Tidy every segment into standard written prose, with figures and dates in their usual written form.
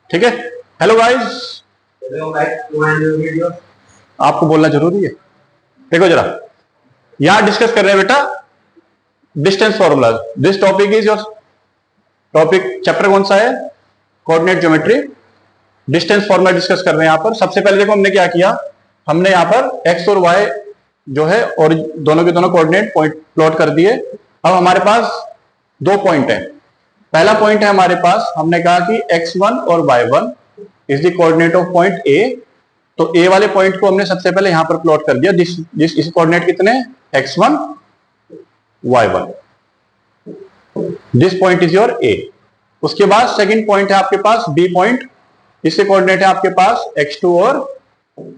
ठीक है। Hello guys, आपको बोलना जरूरी है। देखो जरा, यहां डिस्कस कर रहे हैं बेटा distance formula. This topic is your topic. Chapter कौन सा है? Coordinate geometry. Distance formula discuss कर रहे हैं यहां पर। सबसे पहले देखो हमने क्या किया, हमने यहां पर एक्स और वाई जो है और दोनों के दोनों कोऑर्डिनेट पॉइंट प्लॉट कर दिए। अब हमारे पास दो पॉइंट है। पहला पॉइंट है हमारे पास, हमने कहा कि x1 और y1 is the coordinate of point A। तो A वाले पॉइंट को हमने सबसे पहले यहां पर प्लॉट कर दिया। इस कोऑर्डिनेट कितने? x1 y1। This point is your A। उसके बाद सेकंड पॉइंट है आपके पास B पॉइंट। इससे कोऑर्डिनेट है आपके पास x2 और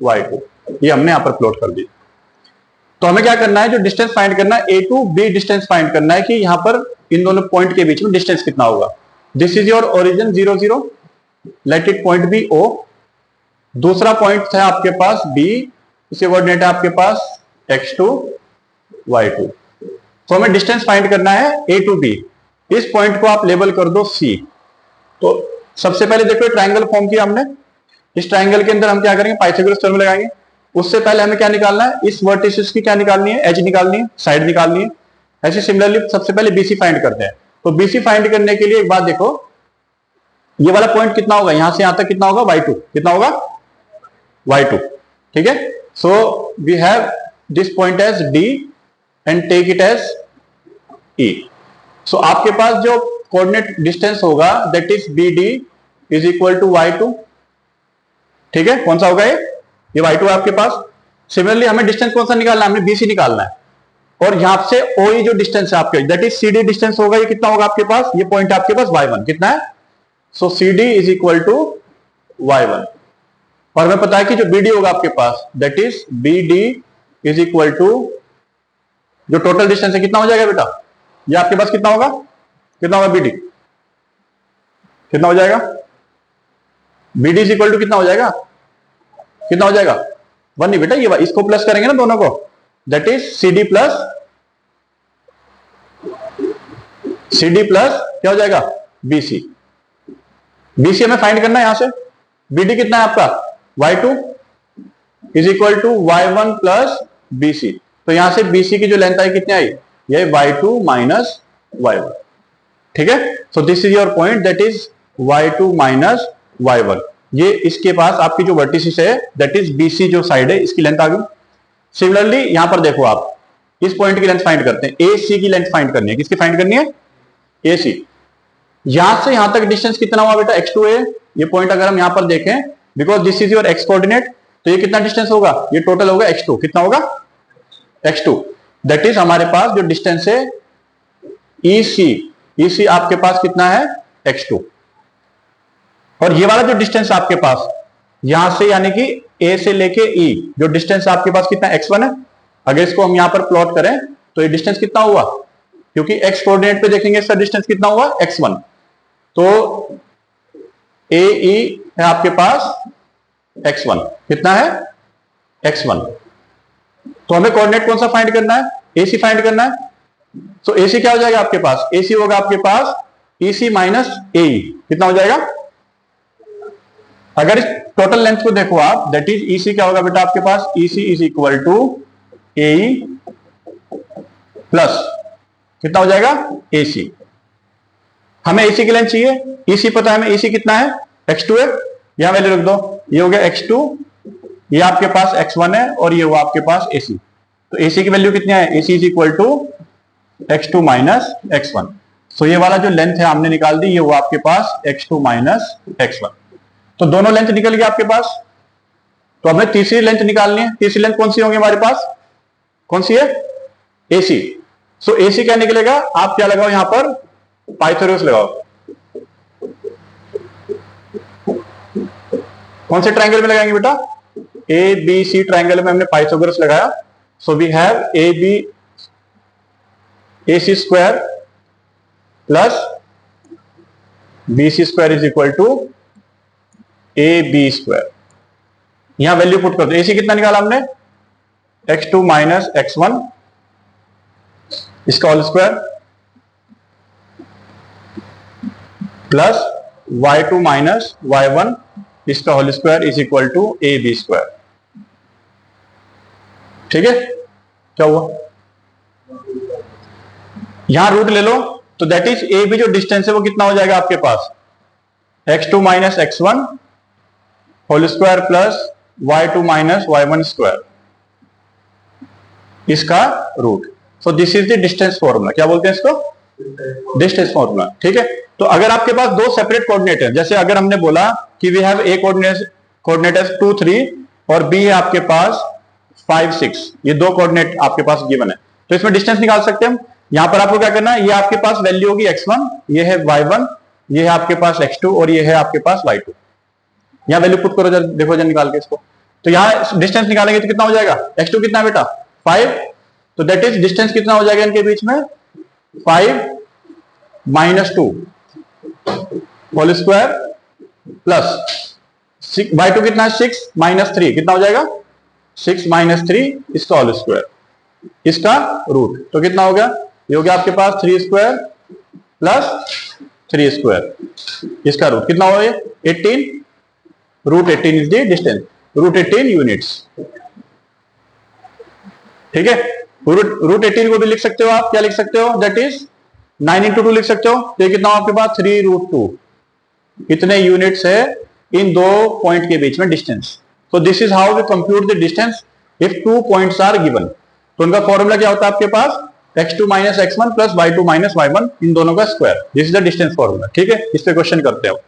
y2। ये हमने यहां पर प्लॉट कर दिया। तो हमें क्या करना है, जो डिस्टेंस फाइंड करना है, A to B distance find करना है कि यहां पर इन दोनों पॉइंट के बीच में डिस्टेंस कितना होगा। This is your origin 0 0, let it point be O। दूसरा पॉइंट है आपके पास B, इसके कोऑर्डिनेट है आपके पास x2 y2। तो हमें डिस्टेंस फाइंड करना है A टू B। इस पॉइंट को आप लेबल कर दो C। तो सबसे पहले देखो ट्रायंगल फॉर्म किया हमने। इस ट्रायंगल के अंदर हम क्या करेंगे, पाइथागोरस थ्योरम लगाएंगे। उससे पहले हमें क्या निकालना है, इस वर्टिसेस की क्या निकालनी है, एज निकालनी है, साइड निकालनी है। ऐसे सिमिलरली सबसे पहले BC फाइंड करते हैं। तो BC फाइंड करने के लिए एक बात देखो, ये वाला पॉइंट कितना होगा, यहां से यहां तक कितना होगा, y2। कितना होगा, y2। ठीक है। So we have this point as D and take it as E। So आपके पास जो कोऑर्डिनेट डिस्टेंस होगा that is BD is equal to y2। ठीक है, कौन सा होगा ये y2 है आपके पास। सिमिलरली हमें डिस्टेंस कौन सा निकालना है, हमें BC निकालना है। और यहां से OE जो डिस्टेंस है आपके, दैट इज CD डिस्टेंस होगा। ये कितना होगा आपके पास, ये पॉइंट आपके पास y1 कितना है। So CD is equal to y1। और हमें पता है कि जो BD होगा आपके पास, that is BD is equal to जो टोटल डिस्टेंस है कितना हो जाएगा बेटा, ये आपके पास कितना होगा, कितना होगा BD, कितना हो जाएगा BD इज इक्वल टू कितना हो जाएगा, कितना हो जाएगा 1 नहीं बेटा, ये इसको प्लस करेंगे ना दोनों को, दैट इज CD प्लस क्या हो जाएगा BC। BC हमें फाइंड करना है यहां से। BD कितना है आपका, y2 is equal to y1 plus BC। तो यहां से BC की जो लेंथ आई कितनी आई, ये y2 माइनस y1। ठीक है। सो this is your point, that is y2 minus y1। ये इसके पास आपकी जो वर्टिसिस है दैट इज BC जो साइड है, इसकी लेंथ आ गई। सिमिलरली यहां पर देखो, आप इस पॉइंट की लेंथ फाइंड करते हैं, AC की लेंथ फाइंड करनी है। किसकी फाइंड करनी है, AC। यहां से यहां तक डिस्टेंस कितना हुआ बेटा, x2 है। ये पॉइंट अगर हम यहां पर देखें, because this is your x coordinate, तो ये कितना डिस्टेंस होगा, ये टोटल होगा x2। कितना होगा, x2। दैट इज हमारे पास जो डिस्टेंस है EC आपके पास कितना है, x2। और ये वाला जो डिस्टेंस आपके पास यहां से यानी कि A से लेके E जो डिस्टेंस आपके पास कितना x1 है। अगर इसको हम यहां पर प्लॉट करें तो ये डिस्टेंस कितना हुआ, क्योंकि x कोऑर्डिनेट पे देखेंगे इसका डिस्टेंस कितना हुआ, x1। तो AE है आपके पास x1, कितना है x1। तो हमें कोऑर्डिनेट कौन सा फाइंड करना है, AC फाइंड करना है। तो AC क्या हो जाएगा आपके पास, AC होगा आपके पास EC माइनस AE। कितना हो जाएगा, अगर इस टोटल लेंथ को देखो आप, दैट इज EC क्या होगा बेटा आपके पास, EC is equal to AE plus कितना हो जाएगा AC। हमें AC की लेंथ चाहिए, EC पता है हमें, EC कितना है, x2 है। यहां वैल्यू रख दो, ये हो गया x2, ये आपके पास x1 है और ये हुआ आपके पास AC। तो AC की वैल्यू कितनी है, AC is equal to x2 minus x1। So ये वाला जो लेंथ है हमने निकाल दी, ये हुआ आपके पास x2 माइनस x1। तो दोनों लेंथ निकल गया आपके पास। तो हमें तीसरी लेंथ निकालनी है। तीसरी लेंथ कौन सी होगी हमारे पास, कौन सी है, AC। सो AC क्या निकलेगा, आप क्या लगाओ यहां पर, पाइथागोरस लगाओ। कौन से ट्रायंगल में लगाएंगे बेटा, ABC ट्रायंगल में हमने पाइथागोरस लगाया। So we have AC square plus BC square is equal to AB square. यहां वैल्यू पुट कर दो, AC कितना निकाला हमने, x2 माइनस x1 इसका whole square plus y2 minus y1 इसका whole square is equal to A B square. ठीक है, क्या हुआ, यहां रूट ले लो तो दैट इज ए बी जो डिस्टेंस है वो कितना हो जाएगा आपके पास, x2 minus x1 whole square plus y2 minus y1 square इसका root. So this is the distance formula. क्या बोलते हैं इसको, डिस्टेंस फॉर्मूला। ठीक है, तो अगर आपके पास दो सेपरेट कोऑर्डिनेट है, जैसे अगर हमने बोला कि we have a coordinate as 2 3 और बी है आपके पास 5 6, ये दो कोऑर्डिनेट आपके पास गिवन है, तो इसमें डिस्टेंस निकाल सकते हैं हम। यहां पर आपको क्या करना है, ये आपके पास वैल्यू होगी x1, ये है y1, ये है आपके पास x2 और ये है आपके पास y2। यहां वैल्यू पुट करो जरा, देखो जरा निकाल के इसको। तो यहां डिस्टेंस निकालेंगे तो कितना हो जाएगा, x2 कितना है बेटा 5, तो दैट इज डिस्टेंस कितना हो जाएगा इनके बीच में 5 minus 2 whole square plus y2 कितना है 6 माइनस 3 कितना हो जाएगा 6 माइनस 3 इसका होल स्क्वायर इसका रूट, तो कितना हो गया, ये हो गया आपके पास 3 स्क्वायर प्लस 3 स्क्वायर इसका रूट कितना हो गया 18, root 18 is the distance, root 18 units. ठीक है, रूट 18 को भी लिख सकते हो आप, क्या लिख सकते हो, दैट इज 9 into 2 लिख सकते हो, तो कितना हो आपके पास 3 रूट 2, कितने यूनिट्स है इन दो पॉइंट के बीच में डिस्टेंस। तो this is how we compute the distance if 2 points are given. तो उनका फॉर्मूला क्या होता है आपके पास, x2 minus x1 plus y2 minus y1 इन दोनों का square, this is the distance formula. ठीक है, इस पे क्वेश्चन करते हो।